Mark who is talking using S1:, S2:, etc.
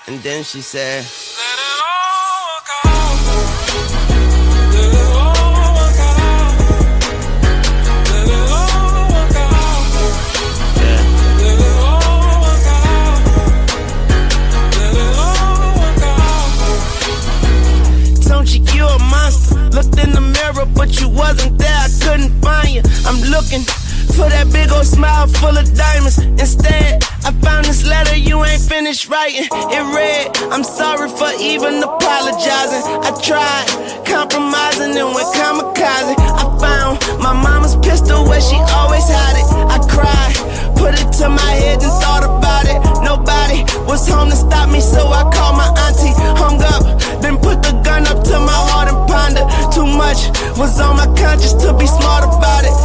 S1: And then she said,
S2: Let it all work out. Let it all work out. Let it all work out.
S1: yeah.
S2: Let it all work out. Let it all work out.
S1: Don't you a monster? Looked in the mirror, but you wasn't there. I couldn't find you. I'm looking for that big old smile full of diamonds. Instead, I found this letter you ain't finished writing. It read, I'm sorry for even apologizing. I tried compromising and went kamikaze. I found my mama's pistol where she always had it. I cried, put it to my head and thought about it. Nobody was home to stop me, so I called my auntie. Hung up, then put the gun up to my heart and pondered. Too much was on my conscience to be smart about it.